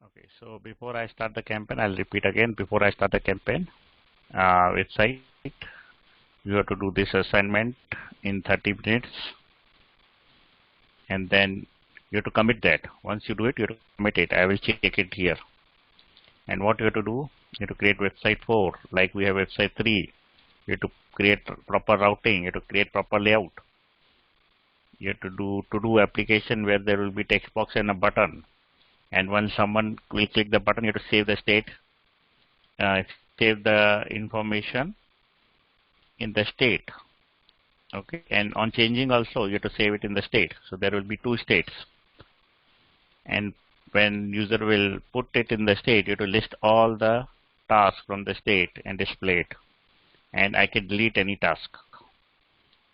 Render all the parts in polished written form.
Okay, so before I start the campaign, I'll repeat again. Before I start the campaign, website, you have to do this assignment in 30 minutes, and then you have to commit that. Once you do it, you have to commit it. I will check it here. And what you have to do, you have to create website 4, like we have website 3. You have to create proper routing. You have to create proper layout. You have to do application where there will be text box and a button. And when someone will click the button, you have to save the state, save the information in the state. Okay, and on changing also you have to save it in the state. So there will be 2 states. And when user will put it in the state, you have to list all the tasks from the state and display it. And I can delete any task.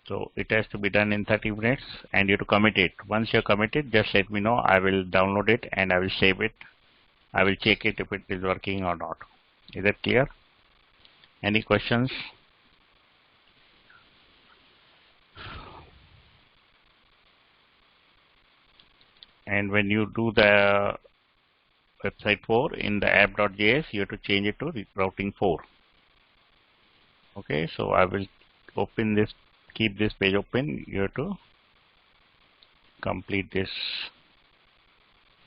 So it has to be done in 30 minutes, and you have to commit it. Once you commit it, just let me know. I will download it and I will save it. I will check it if it is working or not. Is that clear? Any questions? And when you do the website 4 in the app.js, you have to change it to routing 4. Okay, so I will open this, keep this page open. You have to complete this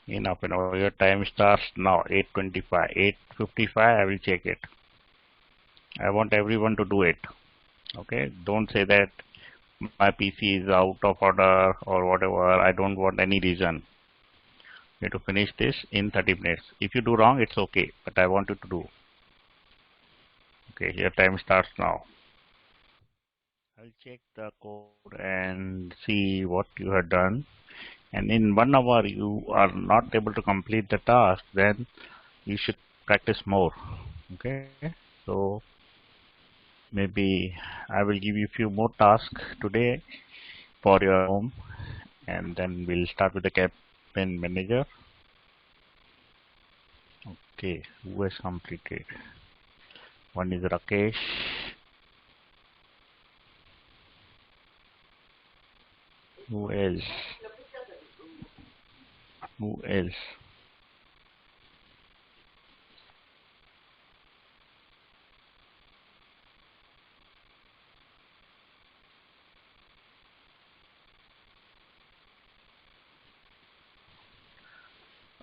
in half an hour. Your time starts now, 8:25. 8:55, I will check it. I want everyone to do it. Okay, don't say that my PC is out of order or whatever. I don't want any reason. You have to finish this in 30 minutes. If you do wrong, it's okay, but I want you to do. Okay, your time starts now. I'll check the code and see what you have done. And in 1 hour you are not able to complete the task, then you should practice more. Okay, so maybe I will give you a few more tasks today for your home, and then we'll start with the campaign manager. Okay, who has completed? One is Rakesh. Who else? Who else?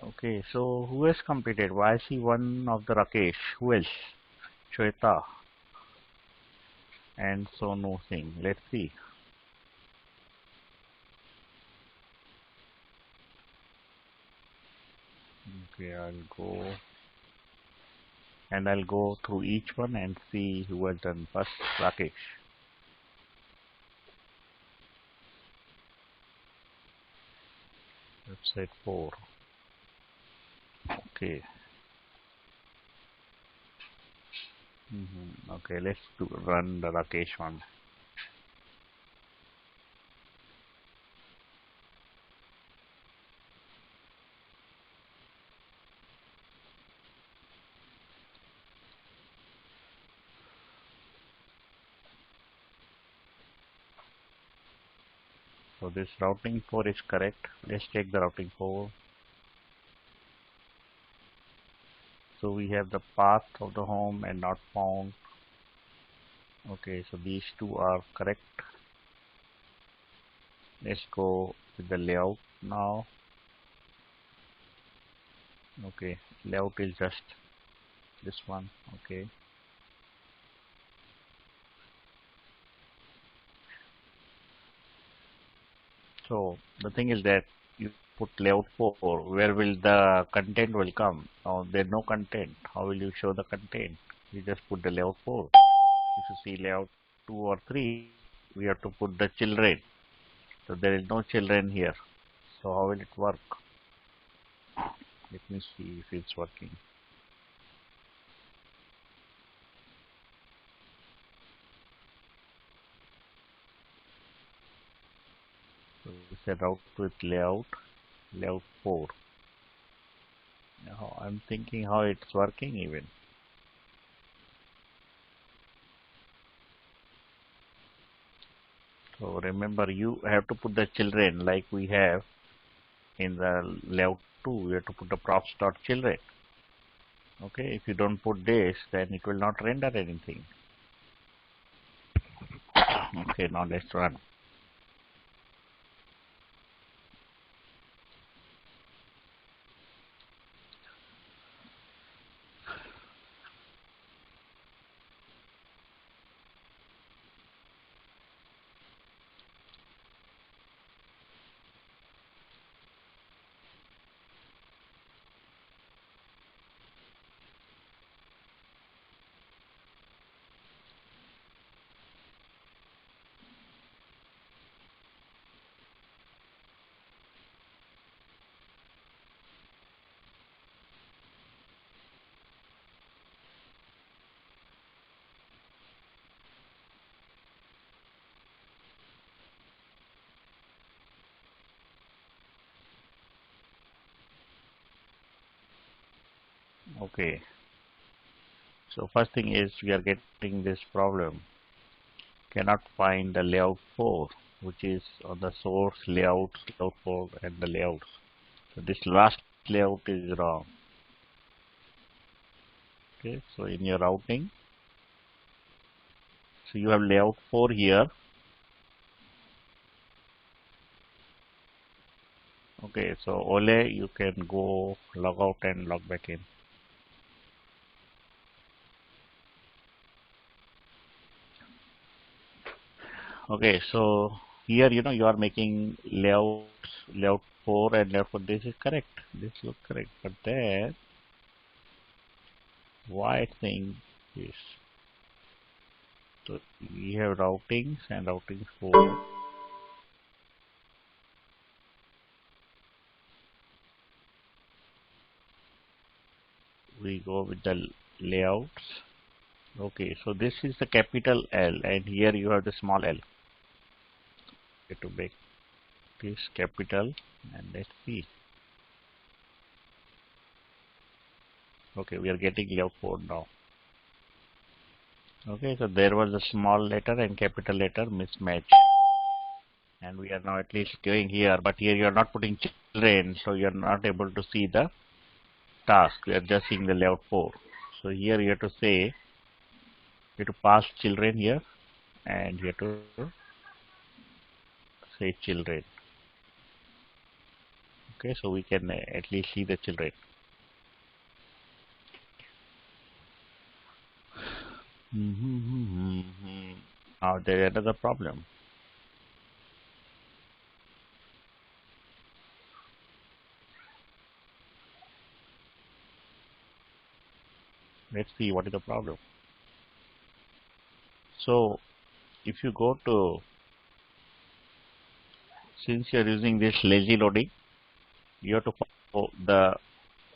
Okay, so who has completed? Why I see one of the Rakesh? Who else? Shweta and Sonu Singh. Let's see. Okay, I'll go through each one and see who has done first. Rakesh. Website 4. Okay. Okay, let's run the Rakesh one. So this routing 4 is correct. Let's take the routing 4. So we have the path of the home and not found. Okay, so these two are correct. Let's go with the layout now. Okay, layout is just this one. Okay. So the thing is that you put layout 4, where will the content will come? Now there's no content. How will you show the content? You just put the layout 4. If you see layout 2 or 3, we have to put the children. So there is no children here. So how will it work? Let me see if it's working. So we set out with layout 4. Now I'm thinking how it's working even. So remember, you have to put the children like we have in the layout 2, you have to put the props.children. Okay, if you don't put this, then it will not render anything. Okay, now let's run. Okay, so first thing is we are getting this problem. Cannot find the layout 4, which is on the source layout 4 and the layouts. So this last layout is wrong. Okay, so in your routing, so you have layout 4 here. Okay, so Ole, you can go log out and log back in. Okay, so here you are making layout 4 and layout 4. This is correct. This looks correct, but then why it's saying this? So we have routings and routings 4. We go with the layouts. Okay, so this is the capital L, and here you have the small l. Okay, to make this capital, and let's see. Okay, we are getting layout 4 now. Okay, so there was a small letter and capital letter mismatch, and we are now at least going here, but here you are not putting children, so you are not able to see the task. We are just seeing the layout 4. So here you have to say, you have to pass children here, and you have to say children. Okay, so we can at least see the children. Now there is another problem. Let's see what is the problem. So if you go to, since you are using this lazy loading, you have to follow the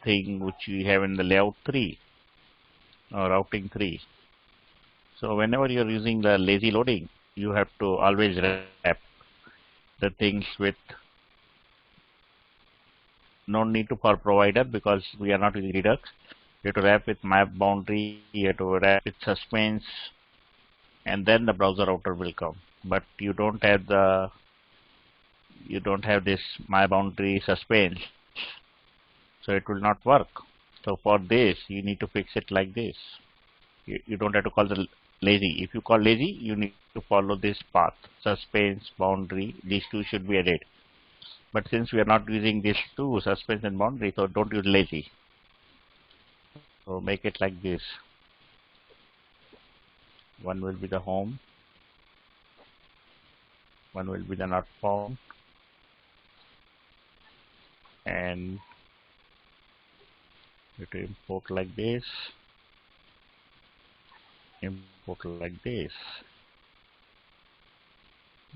thing which we have in the layout 3 or routing 3. So whenever you are using the lazy loading, you have to always wrap the things with no need to for provider, because we are not using Redux. You have to wrap with map boundary, you have to wrap with suspense, and then the browser router will come. But you don't have this my boundary suspense, so it will not work. So for this you need to fix it like this. You don't have to call the lazy. If you call lazy, you need to follow this path. Suspense, boundary, these two should be added. But since we are not using these two, suspense and boundary, so don't use lazy. So make it like this. One will be the home, one will be the not found, and you have to import like this, import like this,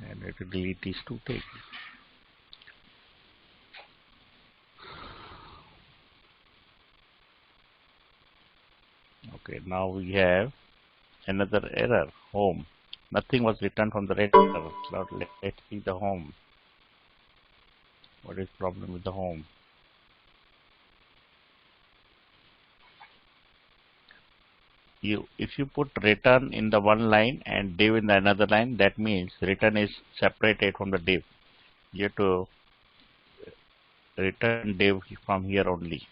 and you have to delete these two things. Okay, now we have another error, home. Nothing was returned from the red error. Now let's see the home. What is the problem with the home? If you put return in the one line and div in the another line, that means return is separated from the div. You have to return div from here only.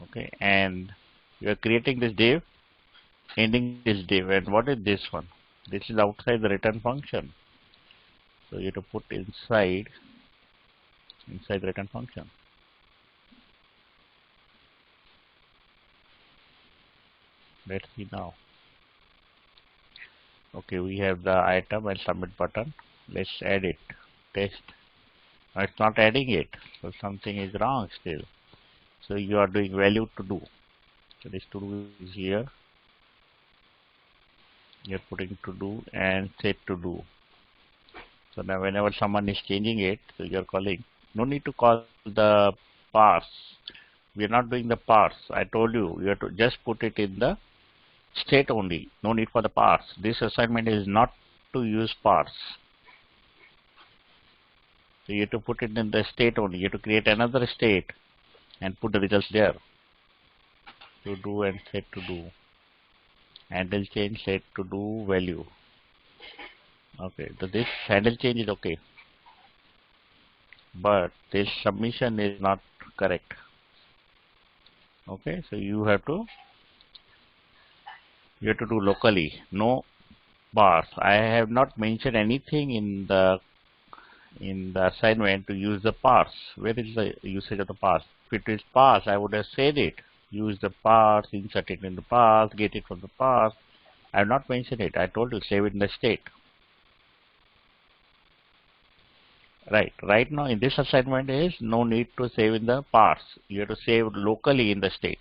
Okay, and you are creating this div, ending this div, and what is this one? This is outside the return function. So you have to put inside the return function. Let's see now. Okay, we have the item and submit button. Let's add it. Test. No, it's not adding it. So something is wrong still. So you are doing value to do. So this to do is here. You're putting to do and set to do. So now whenever someone is changing it, so you're calling. No need to call the parse. We are not doing the parse. I told you, you have to just put it in the state only. No need for the parse. This assignment is not to use parse. So you have to put it in the state only. You have to create another state and put the results there. To do and set to do. Handle change set to do value. Okay, so this handle change is okay. But this submission is not correct. Okay, so you have to do locally, no parse. I have not mentioned anything in the assignment to use the parse. Where is the usage of the parse? If it is parse, I would have said it. Use the parse, insert it in the parse, get it from the parse. I have not mentioned it. I told you save it in the state. Right now in this assignment is no need to save in the parse. You have to save locally in the state.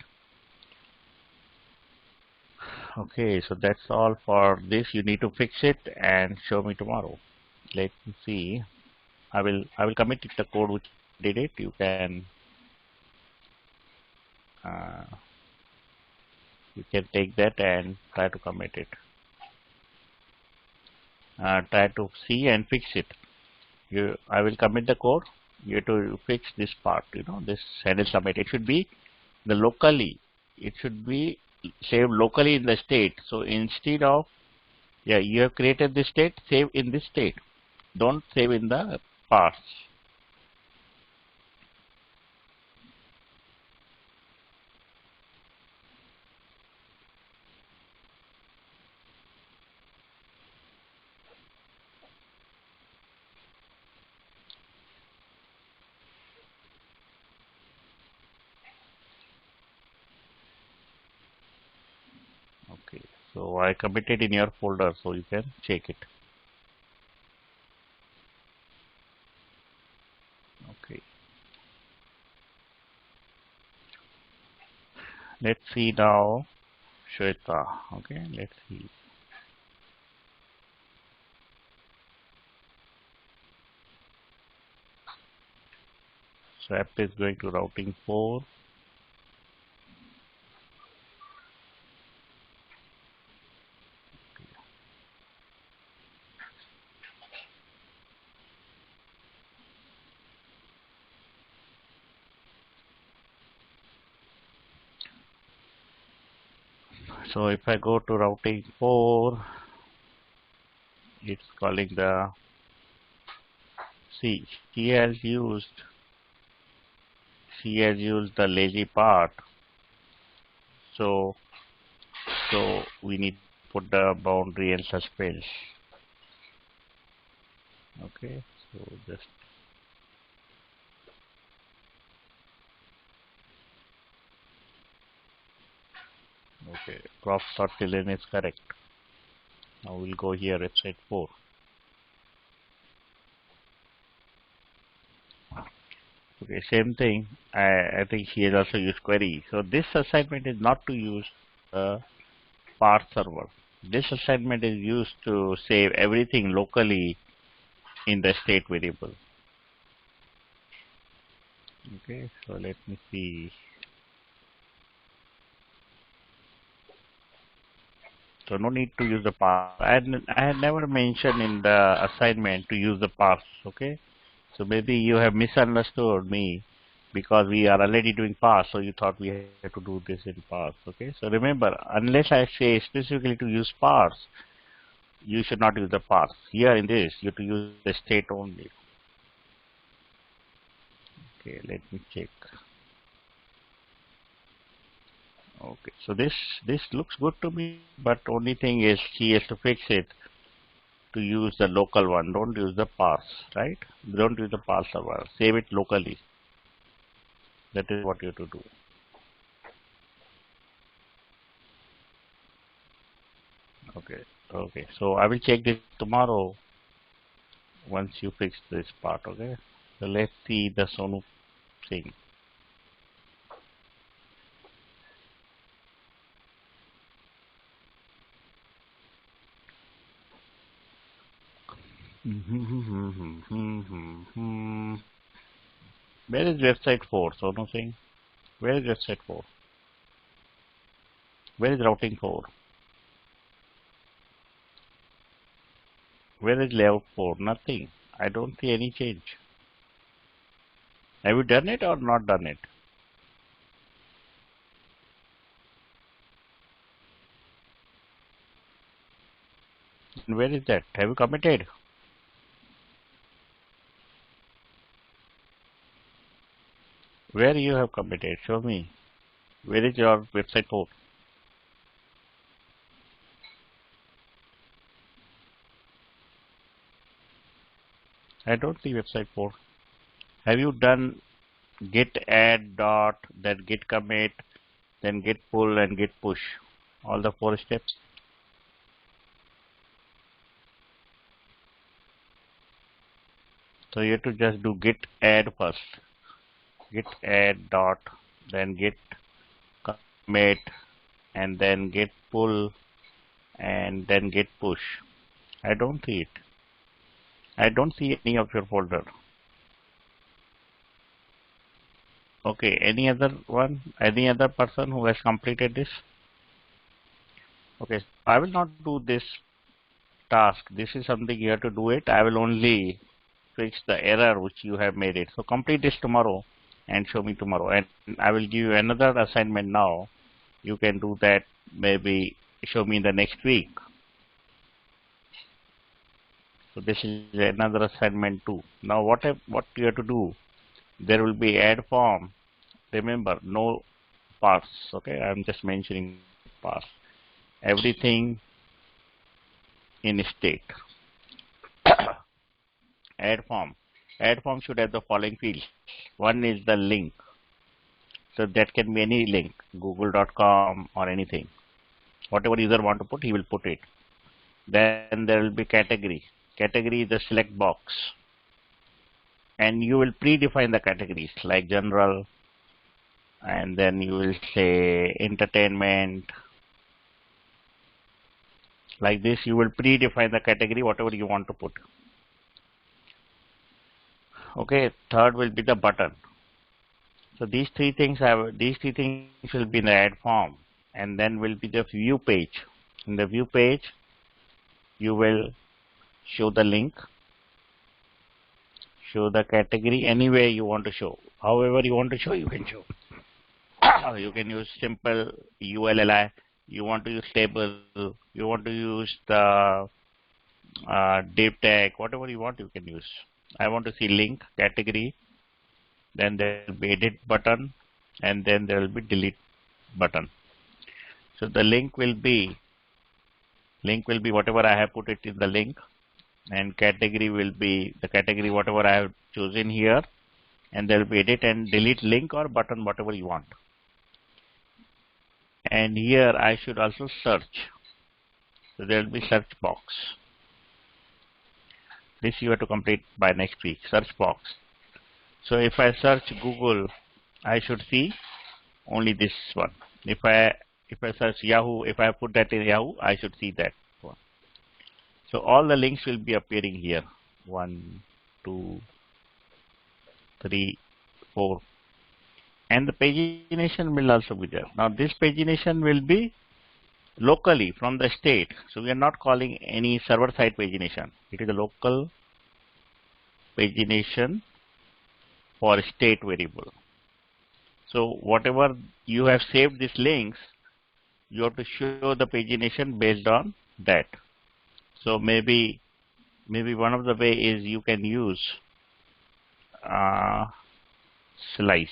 Okay, so that's all for this. You need to fix it and show me tomorrow. Let me see. I will commit the code which did it. You can take that and try to commit it. Try to see and fix it. I will commit the code. You have to fix this part. This handle submit. It should be the locally. It should be saved locally in the state. So instead of you have created this state, save in this state. Don't save in the parse. Okay, so I committed in your folder, so you can check it. Okay, let's see now, Shweta. Okay, let's see. So app is going to routing 4. So if I go to routing 4, it's calling the she has used the lazy part. So we need to put the boundary and suspense. Okay, so just okay, props.ln is correct. Now we'll go here, website 4. Okay, same thing. I think he has also used query. So this assignment is not to use parse server. This assignment is used to save everything locally in the state variable. Okay, so let me see. So no need to use the parse. I had never mentioned in the assignment to use the parse. Okay, so maybe you have misunderstood me because we are already doing parse, so you thought we had to do this in parse. Okay, so remember, unless I say specifically to use parse, you should not use the parse. Here in this, you have to use the state only. Okay, let me check. Okay, so this looks good to me, but only thing is she has to fix it to use the local one. Don't use the parse, right? Don't use the parse server. Save it locally. That is what you have to do. Okay, okay. So I will check this tomorrow once you fix this part. Okay. So let's see the Sonu thing. Where is website 4? Sonu Singh? Where is website 4? Where is routing 4? Where is layout 4? Nothing. I don't see any change. Have you done it or not done it? And where is that? Have you committed? Where you have committed? Show me. Where is your website 4? I don't see website 4. Have you done git add dot, then git commit, then git pull and git push? All the 4 steps? So you have to just do git add first. Git add dot, then git commit, and then git pull, and then git push. I don't see it. I don't see any of your folder. Okay, any other one? Any other person who has completed this? Okay, I will not do this task. This is something you have to do it. I will only fix the error which you have made it. So complete this tomorrow and show me tomorrow. And I will give you another assignment now. You can do that, maybe show me in the next week. So this is another assignment too. Now what you have to do? There will be add form. Remember, no parse. Okay, I am just mentioning parse. Everything in state. Add form. Add form should have the following fields. One is the link. So that can be any link, google.com or anything. Whatever user want to put, he will put it. Then there will be category. Category is the select box. And you will predefine the categories like general, and then you will say entertainment. Like this, you will predefine the category, whatever you want to put. Okay, third will be the button. So these three things will be in the add form, and then will be the view page. In the view page, you will show the link, show the category any way you want to show. However you want to show, you can show. You can use simple ULLI. You want to use table. You want to use the div tag. Whatever you want, you can use. I want to see link, category. Then there will be edit button, and then there will be delete button. So the link will be whatever I have put it in the link, and category will be the category whatever I have chosen here, and there will be edit and delete link or button, whatever you want. And here I should also search. So there will be search box. This you have to complete by next week. Search box. So if I search Google, I should see only this one. If I search Yahoo, if I put that in Yahoo, I should see that one. So all the links will be appearing here. 1, 2, 3, 4. And the pagination will also be there. Now this pagination will be locally from the state. So we are not calling any server side pagination. It is a local pagination for state variable. So whatever you have saved these links, you have to show the pagination based on that. So maybe one of the way is you can use slice.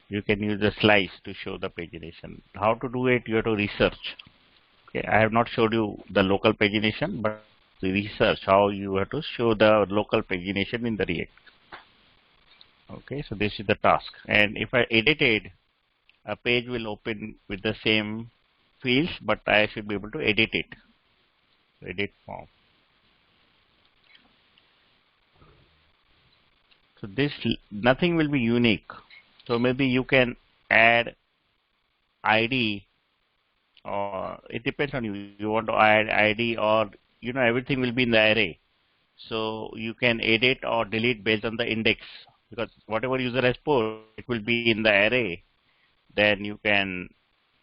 You can use the slice to show the pagination. How to do it? You have to research. Okay, I have not showed you the local pagination, but the research how you have to show the local pagination in the React. Okay, so this is the task. And if I edited, a page will open with the same fields, but I should be able to edit it. Edit form. So this nothing will be unique. So maybe you can add ID, or it depends on you. You want to add ID, or everything will be in the array. So you can edit or delete based on the index, because whatever user has put, it will be in the array. Then you can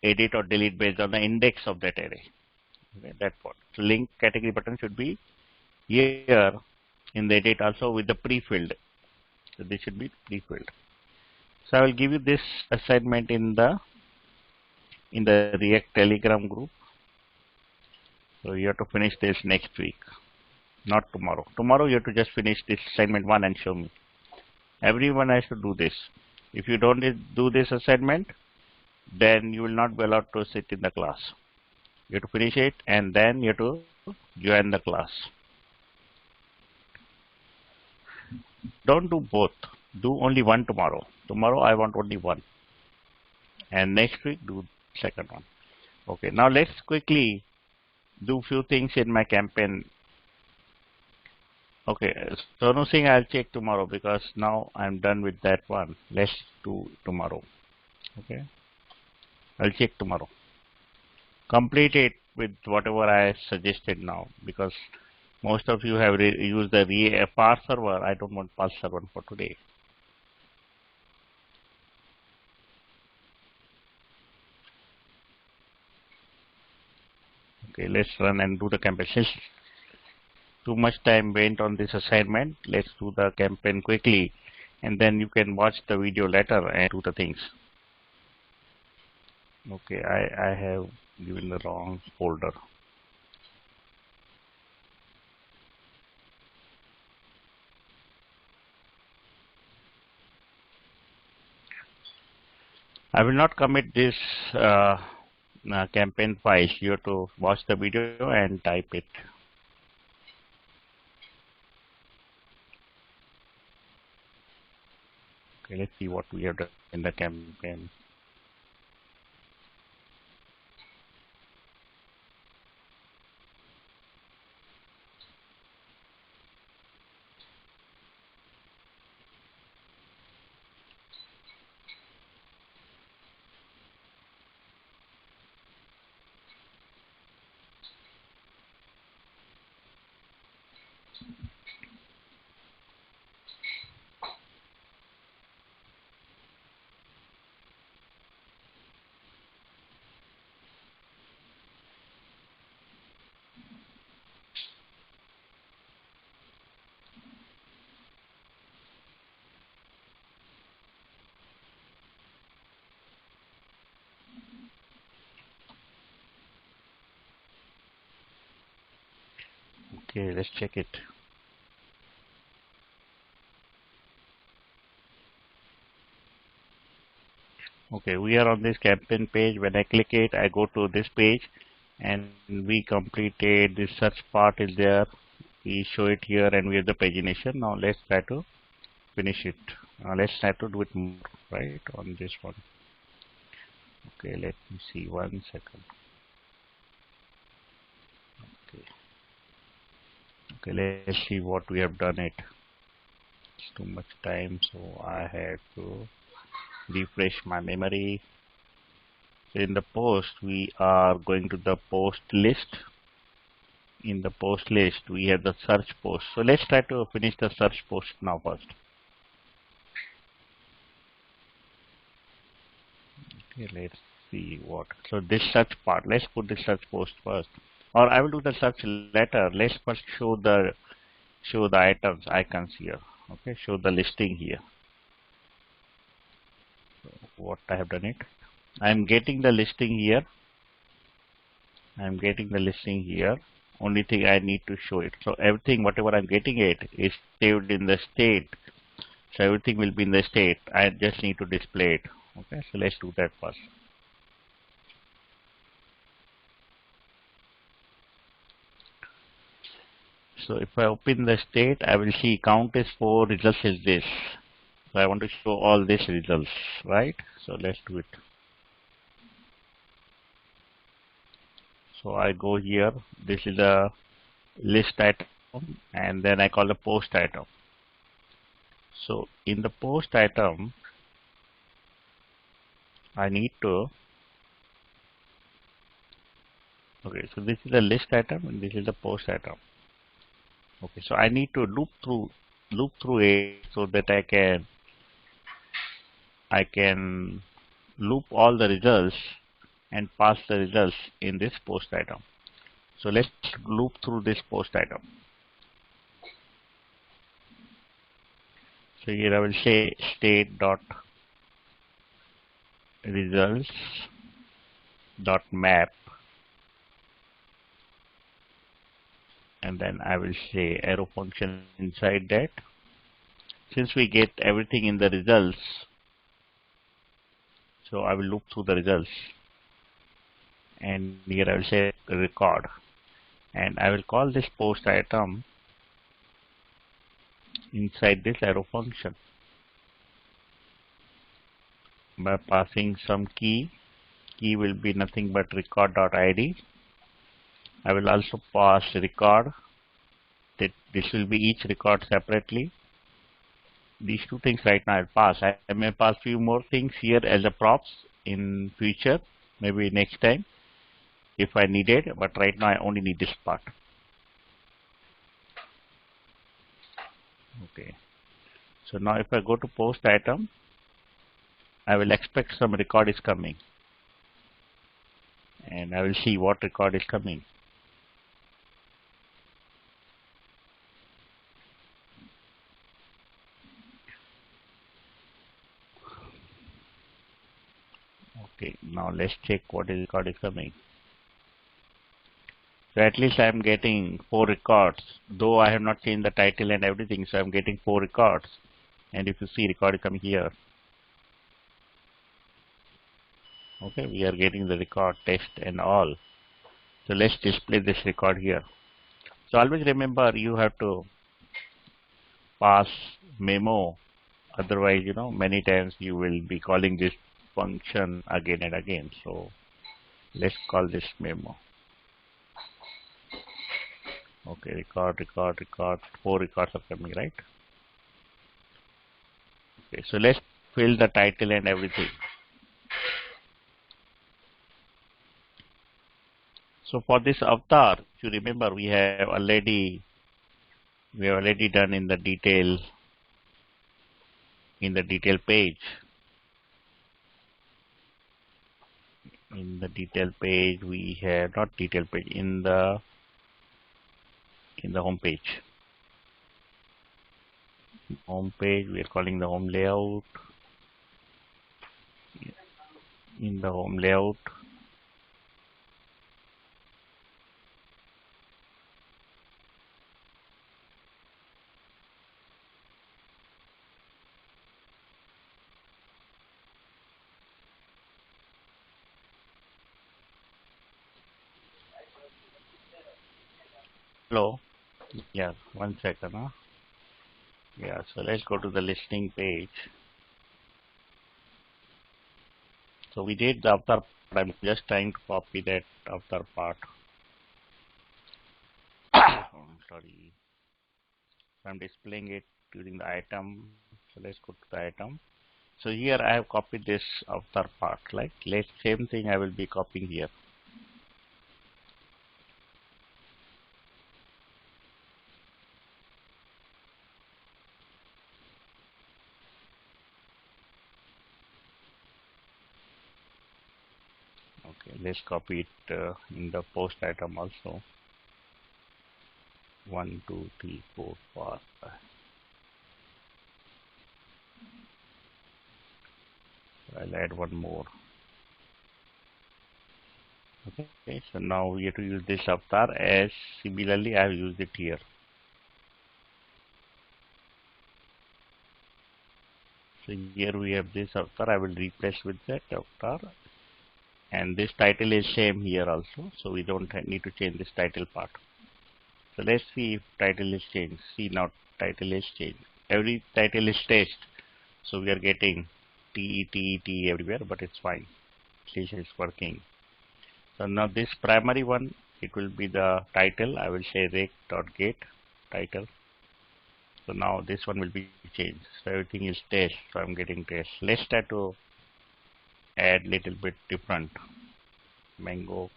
edit or delete based on the index of that array. Okay, that part. So link category button should be here in the edit also with the pre-filled. So this should be pre-filled. So I will give you this assignment in the React Telegram group. So you have to finish this next week, not tomorrow. Tomorrow you have to just finish this assignment 1 and show me. Everyone has to do this. If you don't do this assignment, then you will not be allowed to sit in the class. You have to finish it and then you have to join the class. Don't do both. Do only one tomorrow. Tomorrow I want only one. And next week do second one. Okay, now let's quickly do few things in my campaign. Okay, Sonu Singh I'll check tomorrow because now I'm done with that one. Let's do tomorrow. Okay, I'll check tomorrow. Complete it with whatever I suggested now, because most of you have used the parse server. I don't want parse server for today. Okay, let's run and do the campaign. Since too much time went on this assignment, let's do the campaign quickly, and then you can watch the video later and do the things. Okay, I have given the wrong folder. I will not commit this campaign files. You have to watch the video and type it. Okay, let's see what we have done in the campaign. Okay, let's check it. Okay, we are on this campaign page. When I click it, I go to this page and we completed the search part is there. We show it here and we have the pagination. Now let's try to finish it. Let's try to do it more, right, on this one. Okay, let me see 1 second. Okay, let's see what we have done it. It's too much time, so I had to refresh my memory. So in the post, we are going to the post list. In the post list, we have the search post. So let's try to finish the search post now first. Okay, let's see what. So this search part, let's put the search post first. Or I will do the search later. Let's first show the icons here. Okay, show the listing here. So what I have done it. I am getting the listing here. Only thing I need to show it. So everything, whatever I'm getting it, is saved in the state. So everything will be in the state. I just need to display it. Okay, so let's do that first. So if I open the state, I will see count is 4, results is this. So I want to show all these results, right? So let's do it. So I go here, this is the list item, and then I call the post item. So in the post item, I need to, okay, so this is the list item and this is the post item. Okay, so I need to loop through it so that I can loop all the results and pass the results in this post item. So let's loop through this post item. So here I will say state dot results dot map, and then I will say arrow function inside that. Since we get everything in the results, so I will loop through the results, and here I will say record, and I will call this post item inside this arrow function by passing some key. Key will be nothing but record.id. I will also pass record, that this will be each record separately. These two things right now I'll pass. I may pass few more things here as a props in future, maybe next time if I need it, but right now I only need this part. Okay. So now if I go to post item, I will expect some record is coming, and I will see what record is coming. Okay, now let's check what record is coming. So at least I am getting 4 records, though I have not changed the title and everything, so I am getting 4 records. And if you see, record is coming here. Okay, we are getting the record, text and all. So let's display this record here. So always remember, you have to pass memo, otherwise many times you will be calling this function again and again. So let's call this memo. Okay, record. 4 records are coming, right? Okay, so let's fill the title and everything. So for this avatar, if you remember, we have already done in the detail page. In the detail page, we have not detail page in the home page. Home page, we are calling the home layout. In the home layout, hello. Yeah, 1 second. Yeah, so let's go to the listing page. So we did the avatar part. I'm just trying to copy that avatar part. Sorry. I'm displaying it using the item. So let's go to the item. So here I have copied this avatar part. Like same thing I will be copying here. Okay, let's copy it in the post item also. 1, 2, 3, 4, 5. I'll add one more. Okay, so now we have to use this avatar as similarly I have used it here. So here we have this avatar. I will replace with that avatar, and this title is same here also. So we don't need to change this title part. So let's see if title is changed. See now title is changed. Every title is test. So we are getting T everywhere, but it's fine. At least it's working. So now this primary one, it will be the title. I will say rec.get title. So now this one will be changed. So everything is test. So I'm getting test. Let's try to add little bit different. Mango.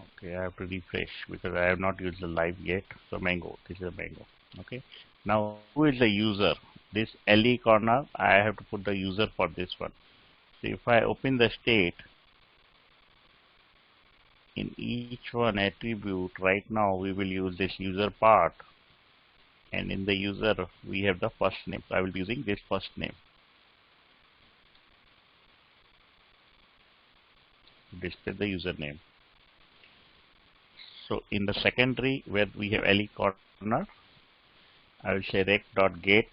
Okay, I have to refresh because I have not used the live yet. So mango. This is a mango. Okay. Now who is the user? This LE corner, I have to put the user for this one. So if I open the state, in each one attribute, right now we will use this user part, and in the user we have the first name. So I will be using this first name to display the username. So in the secondary where we have LE corner, I will say rec.get.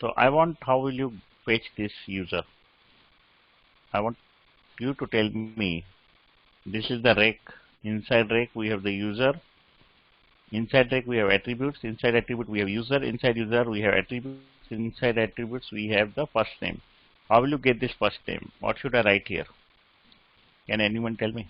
So I want, how will you fetch this user? I want you to tell me. This is the rec. Inside rec we have the user. Inside rec we have attributes. Inside attribute we have user. Inside user we have attributes. Inside attributes we have the first name. How will you get this first name? What should I write here? Can anyone tell me?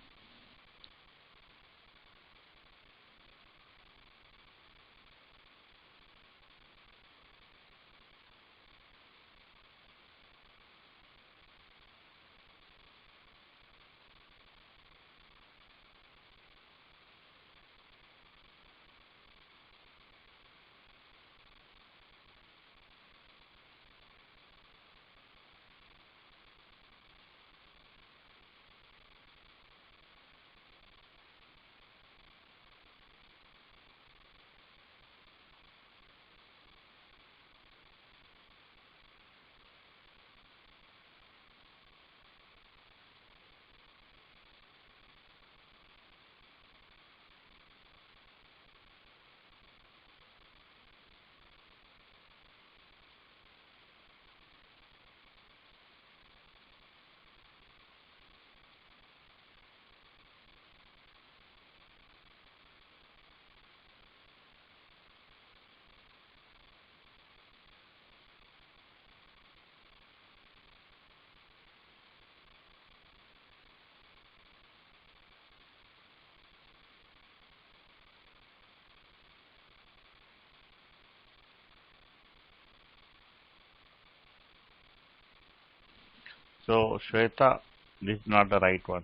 So Shweta, this is not the right one.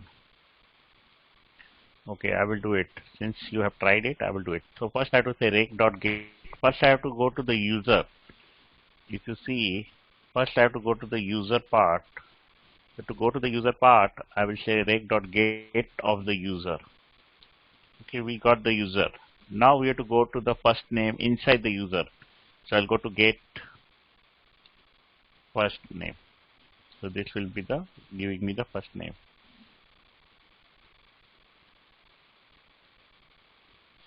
Okay, I will do it. Since you have tried it, I will do it. So first I have to say rec.get. First I have to go to the user. If you see, first I have to go to the user part. So to go to the user part, I will say rec.get of the user. Okay, we got the user. Now we have to go to the first name inside the user. So I'll go to get first name. So this will be the giving me the first name.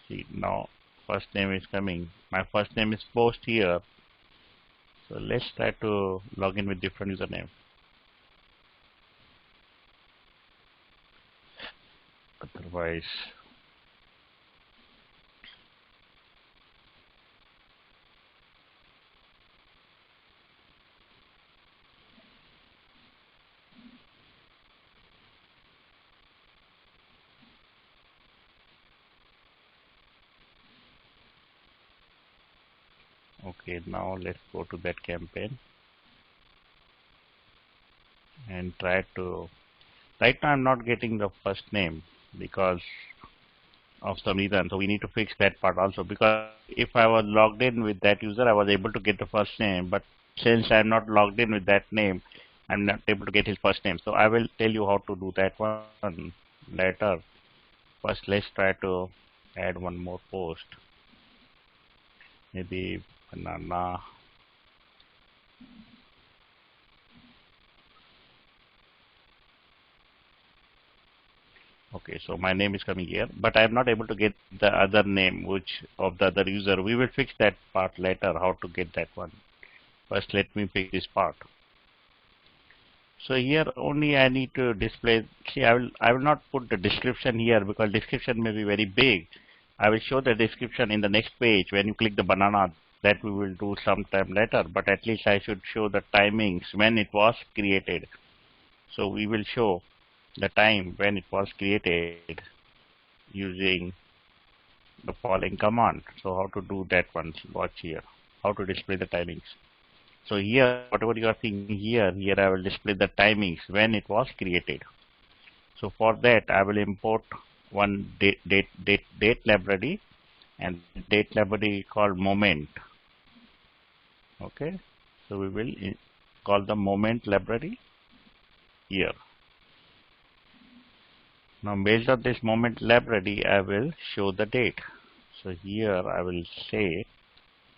See now first name is coming. My first name is post here. So let's try to log in with different username. Otherwise, okay, now let's go to that campaign and try to. Right now I'm not getting the first name because of some reason. So we need to fix that part also, because if I was logged in with that user, I was able to get the first name. But since I'm not logged in with that name, I'm not able to get his first name. So I will tell you how to do that one later. First, let's try to add one more post. Maybe banana. Okay, so my name is coming here, but I am not able to get the other name which of the other user. We will fix that part later, how to get that one. First let me fix this part. So here only I need to display. See, I will not put the description here because description may be very big. I will show the description in the next page when you click the banana. That we will do sometime later, but at least I should show the timings when it was created. So we will show the time when it was created using the following command. So how to do that one? Watch here. How to display the timings. So here, whatever you are seeing here, I will display the timings when it was created. So for that, I will import one date library, and date library called moment. Okay, so we will call the moment library here. Now based on this moment library, I will show the date. So here I will say,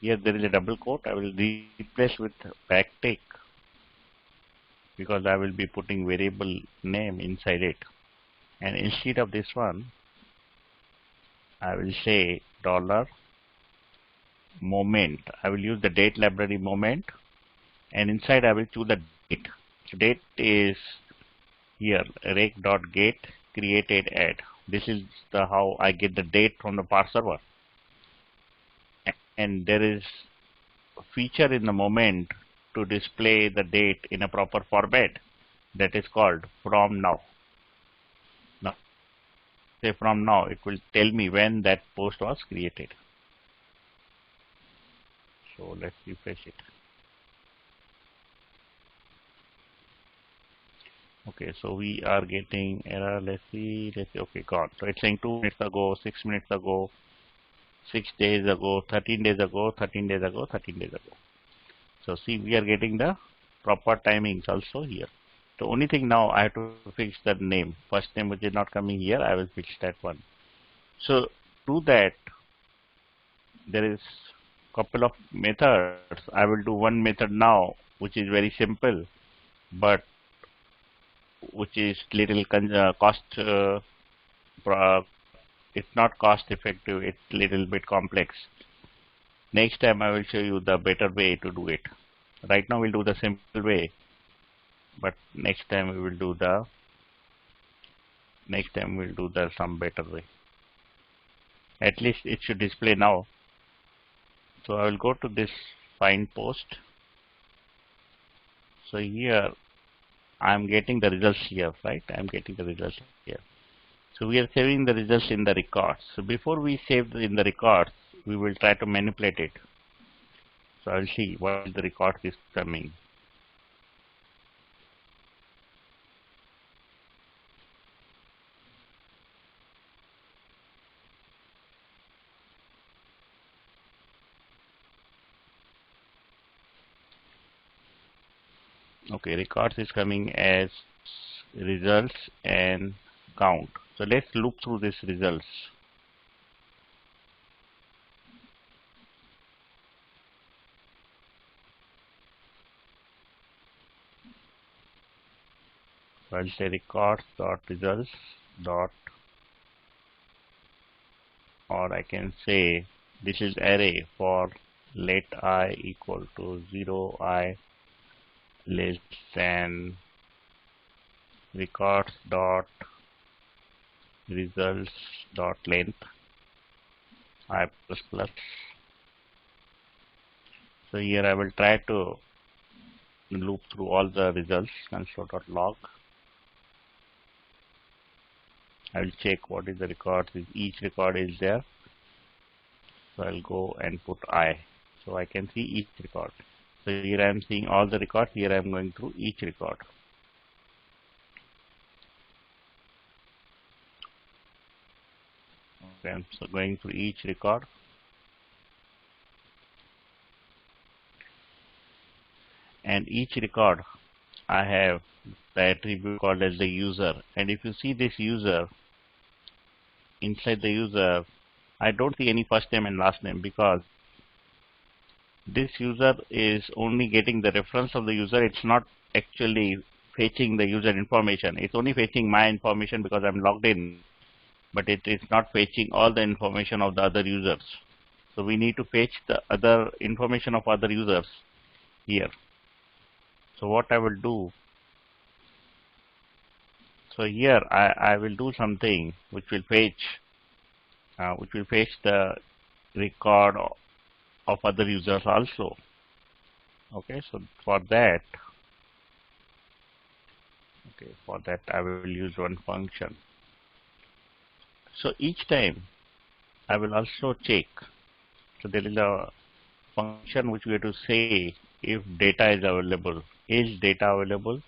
here there is a double quote. I will replace with backtick because I will be putting variable name inside it. And instead of this one, I will say dollar moment. I will use the date library moment, and inside I will choose the date. So date is here rake.get created at. This is the how I get the date from the parse server. And there is a feature in the moment to display the date in a proper format that is called from now. Now, say from now, it will tell me when that post was created. So let's refresh it. Okay, so we are getting error. Let's see. Okay, gone. So it's saying 2 minutes ago, 6 minutes ago, 6 days ago, 13 days ago, 13 days ago, 13 days ago. So see, we are getting the proper timings also here. The only thing now I have to fix the name. First name which is not coming here, I will fix that one. So to that, there is couple of methods. I will do one method now, which is very simple, but which is little it's not cost effective, it's little bit complex. Next time I will show you the better way to do it. Right now we'll do the simple way, but next time we will do the some better way. At least it should display now. So I will go to this find post. So here I am getting the results here, right? I am getting the results here. So we are saving the results in the records. So before we save in the records, we will try to manipulate it. So I will see what the record is coming. Okay, records is coming as results and count. So let's loop through these results. So I'll say records dot results dot, or I can say this is array for let I equal to 0, I less than records dot results dot length I plus plus. So here I will try to loop through all the results. Console.log. I will check what is the record. Each record is there. So I'll go and put I. So I can see each record. So here I am seeing all the records. Here I am going through each record. Okay, so going through each record. And each record I have the attribute called as the user. And if you see this user, inside the user, I don't see any first name and last name because this user is only getting the reference of the user. It's not actually fetching the user information. It's only fetching my information because I'm logged in. but it is not fetching all the information of the other users. So we need to fetch the other information of other users here. So what I will do, so here I will do something which will fetch the record of other users also. Okay, so for that I will use one function. So each time I will also check. So there is a function which we have to say if data is available. Is data available?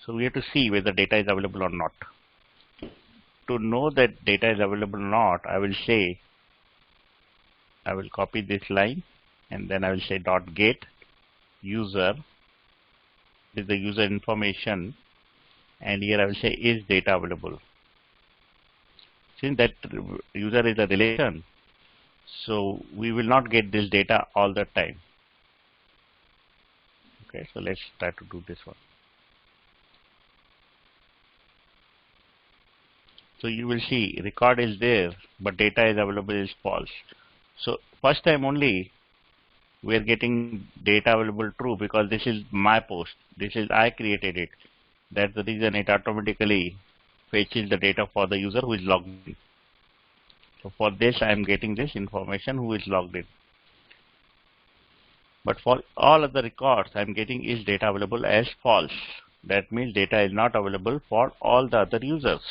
So we have to see whether data is available or not. To know that data is available or not, I will copy this line and then I will say dot get user is the user information, and here I will say is data available. Since that user is a relation, so we will not get this data all the time. Okay, so let's try to do this one. So you will see record is there, but data is available is false. So first time only we are getting data available true because this is my post. This is I created it. That's the reason it automatically fetches the data for the user who is logged in. So for this I am getting this information who is logged in. But for all other records I am getting is data available as false. That means data is not available for all the other users.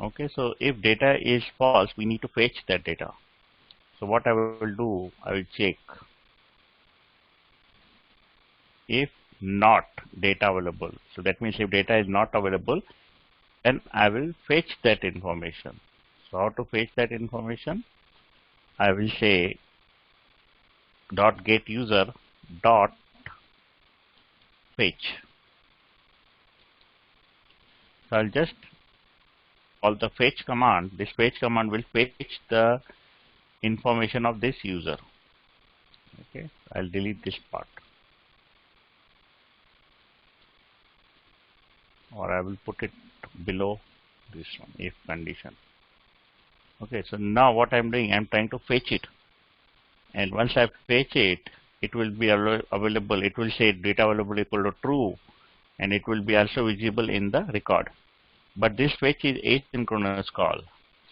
Okay, so if data is false, we need to fetch that data. So what I will do, I will check if not data available. So that means if data is not available, then I will fetch that information. So how to fetch that information? I will say dot get user dot fetch. So I'll just call the fetch command. This fetch command will fetch the information of this user. Okay, I'll delete this part, or I will put it below this one if condition. Okay, so now what I'm doing, I'm trying to fetch it, and once I fetch it, it will be available. It will say data available equal to true, and it will be also visible in the record. But this fetch is asynchronous call.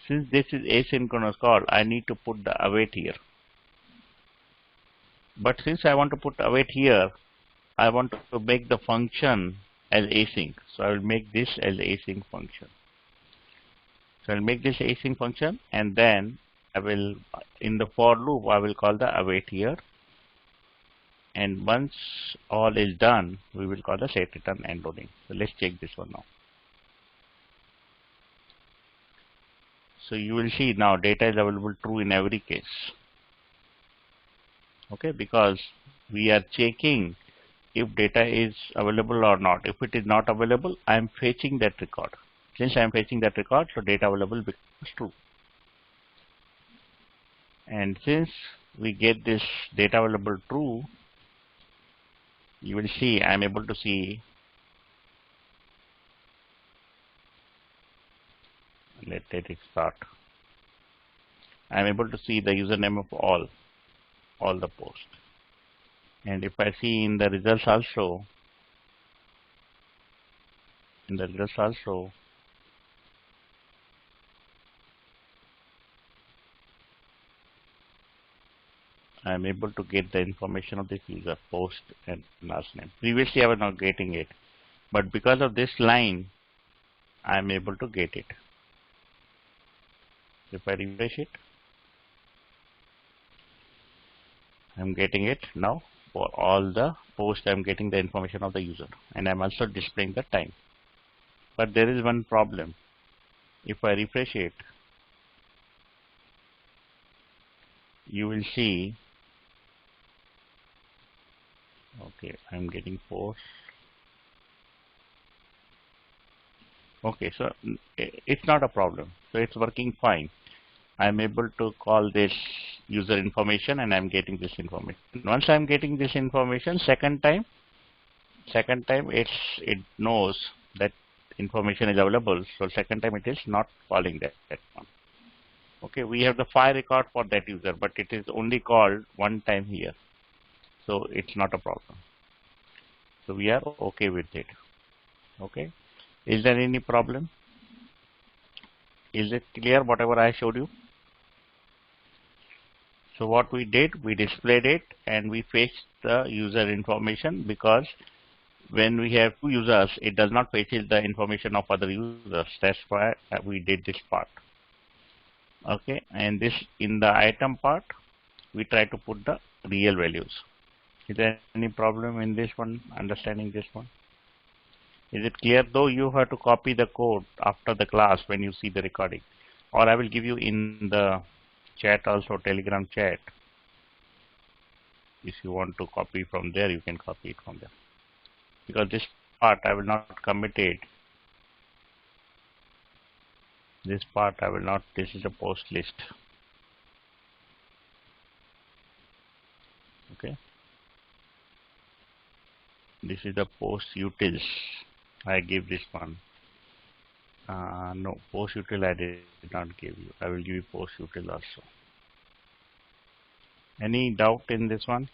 Since this is asynchronous call, I need to put the await here. But since I want to put await here, I want to make the function as async. So I will make this as async function. So I'll make this async function, and then I will, in the for loop, I will call the await here. And once all is done, we will call the set return end loading. So let's check this one now. So you will see now data is available true in every case. Okay, because we are checking if data is available or not. If it is not available, I am fetching that record. Since I am fetching that record, so data available becomes true. And since we get this data available true, you will see I am able to see. Let it start. I am able to see the username of all the posts. And if I see in the results also, I am able to get the information of this user, post and last name. Previously I was not getting it, but because of this line, I am able to get it. If I refresh it, I am getting it now. For all the posts, I am getting the information of the user, and I am also displaying the time. But there is one problem. If I refresh it, you will see, okay, I am getting posts. Okay, so it's not a problem. So it's working fine. I am able to call this user information, and I am getting this information. Once I am getting this information, second time it knows that information is available. So second time it is not calling that one. Okay, we have the file record for that user, but it is only called one time here. So it's not a problem. So we are okay with it. Okay. Is there any problem? Is it clear whatever I showed you? So what we did, we displayed it and we fetched the user information, because when we have two users, it does not fetch the information of other users. That's why we did this part. Okay, and this in the item part, we try to put the real values. Is there any problem in this one, understanding this one? Is it clear? Though you have to copy the code after the class when you see the recording, or I will give you in the chat also, Telegram chat. If you want to copy from there, you can copy it from there. Because this part I will not commit it. This part I will not, this is a post list. Okay. This is the post utils. I give this one. No, post util I did not give you. I will give you post util also. Any doubt in this one?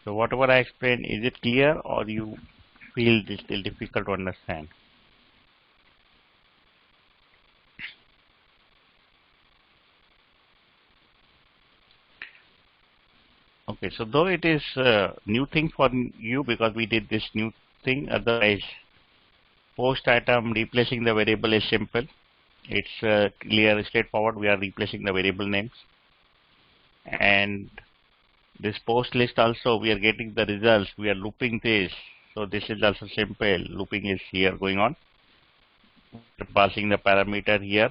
So whatever I explained, is it clear or you feel this still difficult to understand? Okay, so though it is a new thing for you because we did this new thing, otherwise post item replacing the variable is simple. It's clear, straightforward. We are replacing the variable names. And this post list also, we are getting the results. We are looping this. So this is also simple. Looping is here going on. We're passing the parameter here.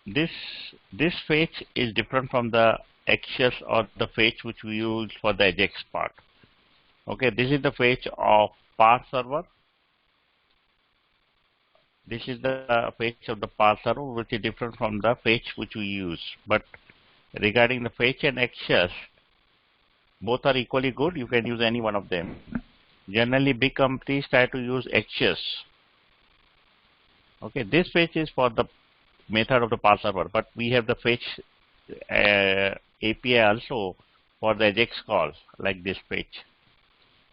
This fetch is different from the access or the fetch which we use for the Ajax part. Okay, this is the fetch of parse server. This is the fetch of the parse server, which is different from the fetch which we use. But regarding the fetch and access, both are equally good. You can use any one of them. Generally, big companies try to use access. Okay, this fetch is for the method of the parse server, but we have the fetch API also for the Ajax calls, like this fetch.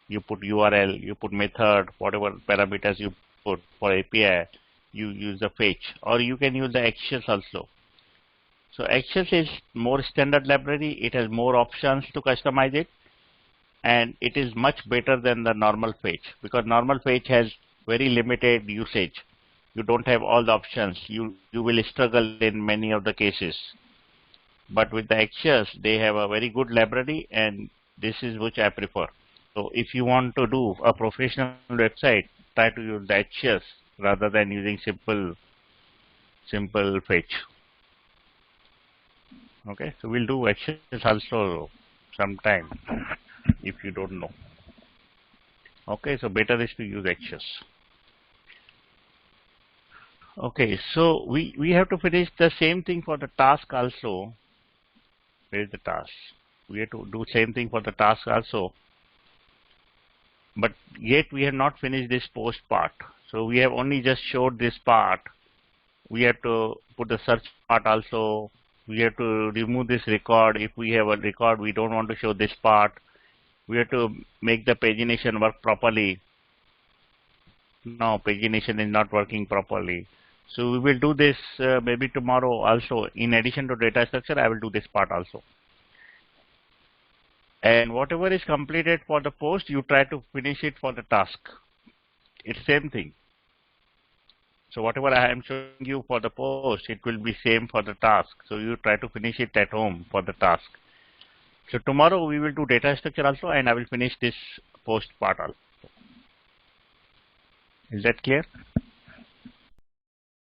You put URL, you put method, whatever parameters you put for API, you use the fetch, or you can use the access also. So access is more standard library. It has more options to customize it, and it is much better than the normal fetch, because normal fetch has very limited usage. You don't have all the options. You will struggle in many of the cases. But with the access, they have a very good library, and this is which I prefer. So if you want to do a professional website, try to use the access rather than using simple fetch. Okay, so we'll do access also sometime if you don't know. Okay, so better is to use access. Okay, so we have to finish the same thing for the task also. Where is the task? We have to do same thing for the task also. But yet we have not finished this post part. So we have only just showed this part. We have to put the search part also. We have to remove this record. If we have a record, we don't want to show this part. We have to make the pagination work properly. No, pagination is not working properly. So we will do this maybe tomorrow also. In addition to data structure, I will do this part also. And whatever is completed for the post, you try to finish it for the task. It's same thing. So whatever I am showing you for the post, it will be same for the task. So you try to finish it at home for the task. So tomorrow we will do data structure also, and I will finish this post part also. Is that clear?